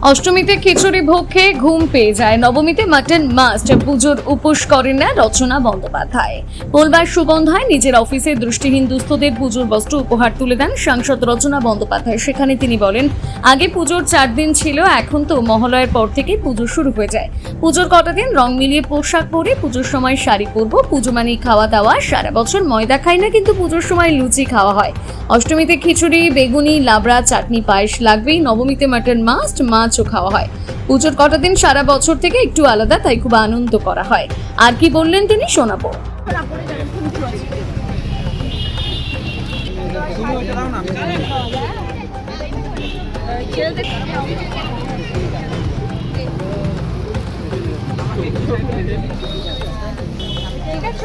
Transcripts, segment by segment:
অষ্টমীতে খিচুড়ি ভোগ খেয়ে ঘুম পেয়ে যায়, নবমীতে মাটন মাস্ট। পুজোর উপোস করেন না রচনা বন্দ্যোপাধ্যায়। মঙ্গলবার সুগন্ধায় নিজের অফিসে দৃষ্টিহীন দুস্থদের পুজোর বস্ত্র উপহার তুলে দেন সাংসদ রচনা বন্দ্যোপাধ্যায়। সেখানে তিনি বলেন, আগে পুজোর 4 দিন ছিল, এখন তো মহালয়ার পর থেকে পুজো শুরু হয়ে যায়। পুজোর কটা দিন রং মিলিয়ে পোশাক পরে, পুজোর সময় শাড়ি পরবো। পুজো মানে খাওয়া দাওয়া। সারা বছর ময়দা খাই না, কিন্তু পুজোর সময় লুচি খাওয়া হয়। অষ্টমীতে খিচুড়ি, বেগুনি, লাবড়া, চাটনি, পায়েস লাগবেই। নবমীতে মাটন মাস্ট, মাছও খাওয়া হয়। পুজোর কটা দিন সারা বছর থেকে একটু আলাদা, তাই খুব আনন্দ করা হয়। আর কি বললেন তিনি, শোনাবো।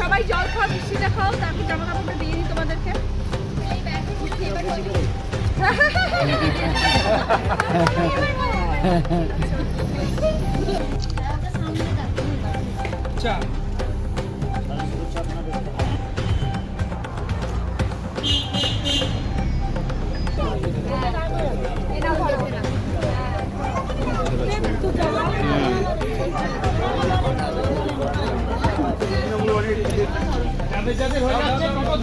সবাই জল খাও, মিষ্টিটা খাও, তারপর জামা কাপড়টা দিয়ে দিই তোমাদেরকে।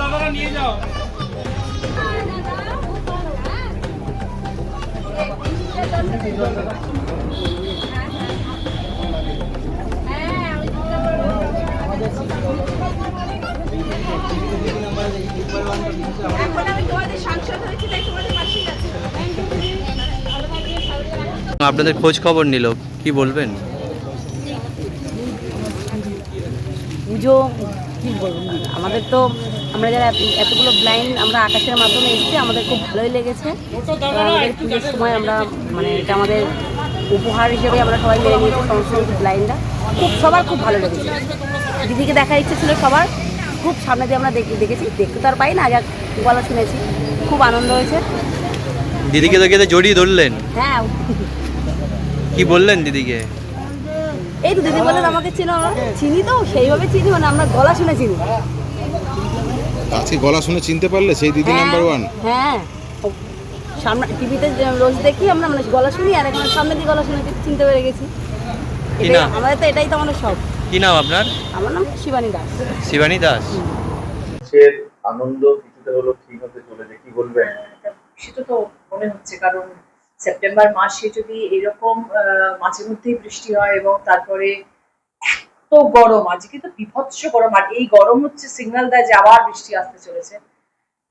দাদারা নিয়ে যাও। এখন আমি তোমাদের সাংসদ হয়েছি, তাই তোমাদের পাশেই আছি। আপনাদের খোঁজ খবর নিল, কি বলবেন? পুজো কী বলবো, আমাদের তো আমরা যারা এতগুলো ব্লাইন্ড আমরা আকাশের মাধ্যমে এসেছি, আমাদের খুব ভালোই লেগেছে। আমাদের পুজোর সময় আমরা মানে এটা আমাদের উপহার হিসেবে আমরা সবাই মেনে নিয়েছি, সমস্ত ব্লাইন্ডরা সবার খুব ভালো লেগেছে। দিদিকে দেখার ইচ্ছে ছিল সবার, খুব সামনে দিয়ে আমরা দেখেছি, দেখতে তো আর পাই না, যা গলা শুনেছি, খুব আনন্দ হয়েছে। দিদিকে দেখে জড়িয়ে ধরলেন? হ্যাঁ। কি বললেন দিদিকে? এই তো দিদি বললেন আমাকে চিনো, আমরা চিনি তো সেইভাবে চিনি, মানে আমরা গলা শুনে চিনি। আজকে গলা শুনে চিনতে পারলে সেই দিদি নাম্বার 1? হ্যাঁ, সামনে টিভিতে রোজ দেখি আমরা, মানে গলা শুনি, আর এখন সামনে দিয়ে গলা শুনে চিনতে পেরে গেছি। আমাদের তো এটাই তো আমাদের সব। কি নাম আপনার? আমার নাম শিবানী দাস। শিবানী দাস। আনন্দ কিছুটা হলো ঠিক হতে চলেছে, কি বলবেন? সেটা তো মনে হচ্ছে, কারণ সেপ্টেম্বর মাসে যদি এরকম মাঝে মধ্যেই বৃষ্টি হয় এবং তারপরে এত গরম, আজকে তো বিভৎস গরম, আর এই গরম হচ্ছে সিগন্যাল দেয় যে আবার বৃষ্টি আসতে চলেছে।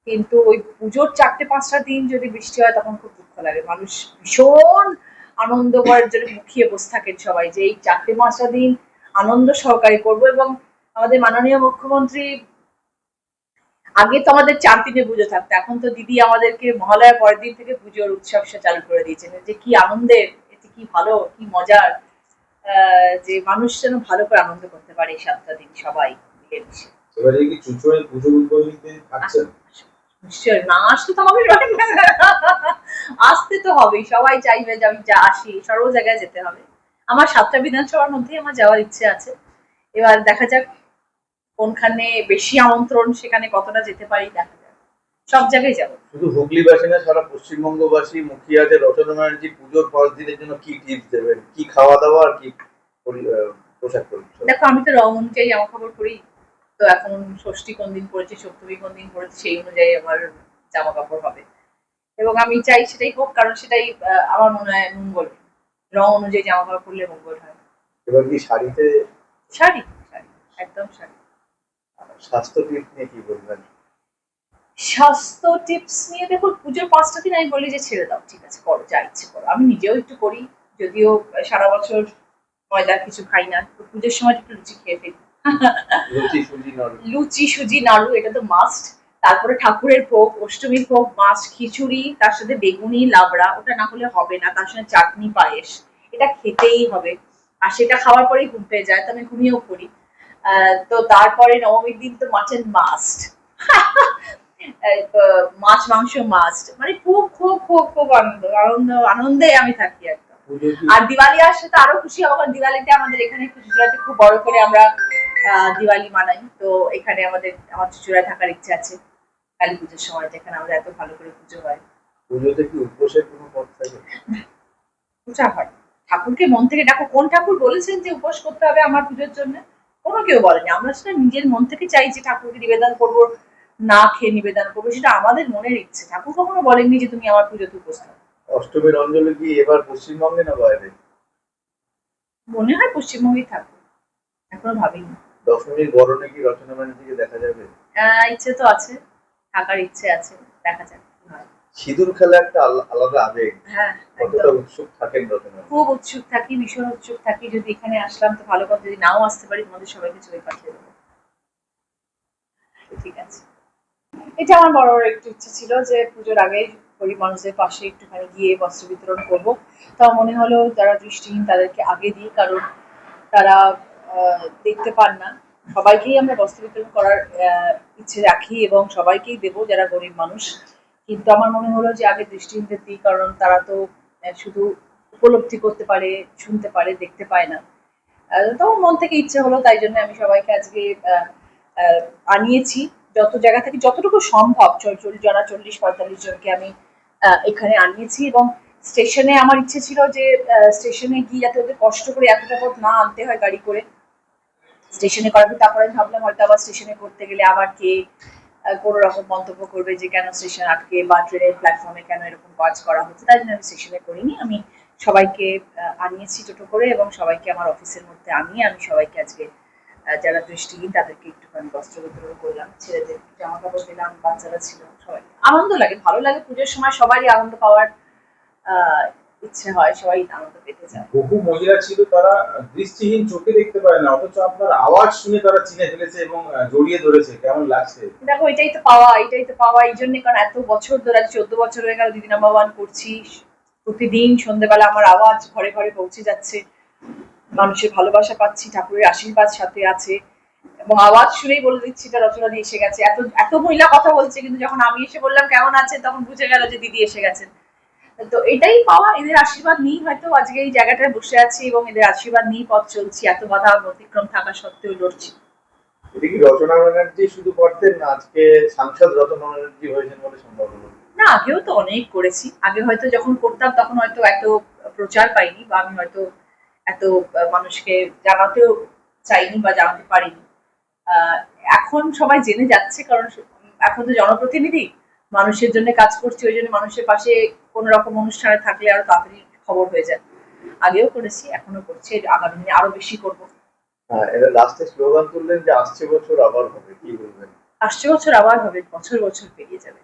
কিন্তু ওই পুজোর 4-5টা দিন যদি বৃষ্টি হয় তখন খুব দুঃখ লাগে। মানুষ ভীষণ আনন্দ করার জন্য মুখিয়ে বসে থাকেন সবাই, যে এই 4-5টা দিন আনন্দ সহকারে করবো। এবং আমাদের মাননীয় মুখ্যমন্ত্রী, আগে তো আমাদের 4 দিনে পুজো থাকতো, এখন তো দিদি আমাদেরকে মহালয়ার পরের দিন থেকে পুজোর উৎসব চালু করে দিয়েছেন। যে কি আনন্দের, এতে কি ভালো, কি মজার, যে মানুষ যেন ভালো করে আনন্দ করতে পারে এই 7টা দিন সবাই মিলেমিশে। এবারে কি চুচুড়ায় পুজো উদ্বোধনীতে থাকছেন? নিশ্চয়ই, না আসলে তো আমাকে আসতে তো হবেই, সবাই চাইবে যে আমি আসি, সর্ব জায়গায় যেতে হবে। আমার 7টা বিধানসভার মধ্যেই আমার যাওয়ার ইচ্ছে আছে। এবার দেখা যাক কোনখানে বেশি আমন্ত্রণ, সেখানে কতটা যেতে পারি, দেখা যাক। সব জায়গায় যাবো। শুধু হুগলিবাসী না, সারা পশ্চিমবঙ্গবাসী মুখিয়ে আছে রচনা ব্যানার্জি পুজোর 5 দিনের জন্য কি টিপস দেবেন? কি খাওয়া দাওয়া আর কি পোশাক পরিচ্ছদ? দেখো, আমি তো রং অনুযায়ী জামা কাপড় পরি, তো এখন ষষ্ঠী কোন দিন পড়েছে, সপ্তমী কোন দিন পড়েছে, সেই অনুযায়ী আমার জামা কাপড় হবে। এবং আমি চাই সেটাই হোক, কারণ সেটাই আমার মনে হয় মঙ্গল। রং অনুযায়ী জামা কাপড় পরলে মঙ্গল হয়। এবার কি শাড়িতে? শাড়ি, একদম শাড়ি। স্বাস্থ্য টিপস নিয়ে কি বলবেন? স্বাস্থ্য টিপস নিয়ে দেখো, পুজোর 5টা দিন আমি বলি যে ছেড়ে দাও, ঠিক আছে, করো যা ইচ্ছে করো। আমি নিজেও একটু করি, যদিও সারা বছর ময়দার কিছু খাই না, তো পুজোর সময় একটু লুচি খেয়ে ফেলি। লুচি, সুজি, নাড়ু, এটা তো মাস্ট। তারপরে ঠাকুরের ভোগ, অষ্টমীর ভোগ মাস্ট, খিচুড়ি, তার সাথে বেগুনি, লাবড়া, ওটা না হলে হবে না, তার সাথে চাটনি, পায়েস, এটা খেতেই হবে। আর সেটা খাওয়ার পরেই ঘুম পেয়ে যায়, তো আমি ঘুমিয়েও পড়ি। তো তারপরে নবমীর দিন তো মাটন মাস্ট, মাছ মাংস মাস্ট, মানে খুব খুব খুব খুব আনন্দে আমি থাকি একদম। আর দিওয়ালি আসলে তো আরো খুশি হবো, কারণ দিওয়ালিতে আমাদের এখানে চুচুড়াতে খুব বড় করে আমরা দিওয়ালি মানাই। তো এখানে আমার চুচুড়ায় থাকার ইচ্ছে আছে কালী পুজোর সময়, যেখানে আমাদের এত ভালো করে পুজো হয়। পুজোতে কি উপোসের কোনো পথ থাকে? পূজা হয়। ঠাকুরকে মন থেকে ডাকো। কোন ঠাকুর বলেছেন যে উপোস করতে হবে আমার পুজোর জন্য? কোনো কেউ বলেনি। আমরা সেটা নিজের মন থেকে চাই যে ঠাকুরকে নিবেদন করবো, না খেয়ে নিবেদন করবো, সেটা আমাদের মনের ইচ্ছে। ঠাকুর কখনো বলেননি যে তুমি আমার পুজোতে উপোস থাকো। অষ্টমীর অঞ্জলি কি এবার পশ্চিমবঙ্গে না বাইরে? মনে হয় পশ্চিমবঙ্গেই থাকবো, এখনো ভাবিনি। দশমীর বরণে কি রচনা ব্যানার্জিকে দেখা যাবে? ইচ্ছে তো আছে, থাকার ইচ্ছে আছে, দেখা যাক কি হয়। সিঁদুর খেলা একটা আলাদা আবেগ। হ্যাঁ, কতটা একদম। উৎসুক থাকেন রচনা? খুব উৎসুক থাকি, ভীষণ উৎসুক থাকি। যদি এখানে আসলাম তো ভালো কথা, যদি নাও আসতে পারি তোমাদের সবাইকে ছবি পাঠিয়ে দেবো। ঠিক আছে। এটা আমার বড় একটু ইচ্ছে ছিল যে পুজোর আগে গরিব মানুষদের পাশে একটুখানি গিয়ে বস্ত্র বিতরণ করবো। তাও মনে হলো যারা দৃষ্টিহীন তাদেরকে আগে দিই, কারণ তারা দেখতে পান না। সবাইকেই আমরা বস্ত্র বিতরণ করার ইচ্ছে রাখি এবং সবাইকেই দেবো যারা গরিব মানুষ। কিন্তু আমার মনে হলো যে আগে দৃষ্টিহীনদের দিই, কারণ তারা তো শুধু উপলব্ধি করতে পারে, শুনতে পারে, দেখতে পায় না। তো মন থেকে ইচ্ছে হলো, তাই জন্য আমি সবাইকে আজকে আনিয়েছি। যত জায়গা থেকে যতটুকু সম্ভব 40-45 জনকে আমি এখানে আনিয়েছি। এবং স্টেশনে আমার ইচ্ছে ছিল যে স্টেশনে গিয়ে যাতে ওদের কষ্ট করে এতটা পথ না আনতে হয় গাড়ি করে, স্টেশনে করাবো। তারপরে ভাবলাম হয়তো আবার স্টেশনে করতে গেলে আবার কে কোনো রকম মন্তব্য করবে যে কেন স্টেশন আটকে বা ট্রেনের প্ল্যাটফর্মে কেন এরকম কাজ করা হচ্ছে। তাই জন্য আমি স্টেশনে করিনি। আমি সবাইকে আনিয়েছি টোটো করে এবং সবাইকে আমার অফিসের মধ্যে আনিয়ে আমি সবাইকে আজকে যারা দৃষ্টিহীন তাদেরকে একটুখানি বস্ত্র বিতরণ করলাম, ছেলেদের জামা কাপড় দিলাম, বাচ্চারা ছিল, সবাই আনন্দ লাগে, ভালো লাগে। পুজোর সময় সবারই আনন্দ পাওয়ার ইচ্ছে হয়, সবাই আনন্দ পেতে চায়। বহু মহিলা ছিল তারা দৃষ্টিহীন, চোখে দেখতে পারে না, অথচ আপনার আওয়াজ শুনে তারা চিনে ফেলেছে এবং জড়িয়ে ধরেছে। কেমন লাগছে? দেখো, এটাই তো পাওয়া, এটাই তো পাওয়া। এই জন্যে, কারণ এত বছর ধরে, 14 বছর হয়ে গেল দিদি নাম্বার 1 করছি। প্রতিদিন সন্ধ্যেবেলা আমার আওয়াজ ঘরে ঘরে পৌঁছে যাচ্ছে, মানুষের ভালোবাসা পাচ্ছি, ঠাকুরের আশীর্বাদ সাথে আছে এবং আওয়াজ শুনেই বলে দিচ্ছি এটা রচনা দিয়ে এসে গেছে। এত এত মহিলা কথা বলছে, কিন্তু যখন আমি এসে বললাম কেমন আছেন তখন বুঝে গেল যে দিদি এসে গেছেন। তো এটাই পাওয়া, এদের আশীর্বাদ নিয়েই হয়তো আজকে এই জায়গাটায় বসে আছি এবং এদের আশীর্বাদ নিয়েই পথ চলছি। এত বাধা অতিক্রম থাকা সত্ত্বেও লড়ছি। এটা কি রচনা ব্যানার্জি শুধু করতেন না আজকে সাংসদ রচনা ব্যানার্জি হয়েছেন বলে সম্ভব হলো? না, আগেও তো অনেক করেছি। আগে হয়তো যখন করতাম তখন হয়তো এত প্রচার পাইনি, বা আমি হয়তো এত মানুষকে জানাতেও চাইনি বা জানাতে পারিনি। এখন সবাই জেনে যাচ্ছে, কারণ এখন তো জনপ্রতিনিধি, মানুষের জন্য কাজ করছি, ওই জন্য মানুষের পাশে কোনো রকম অনুষ্ঠানে থাকলে আরো তাড়াতাড়ি খবর হয়ে যায়। আগেও করেছি, এখনো করছি, আগামী দিনে আরো বেশি করবো। হ্যাঁ, এটা লাস্টে স্লোগান তুললেন যে আসছে বছর আবার হবে, কি বলবেন? আসছে বছর আবার হবে, বছর বছর পেরিয়ে যাবে।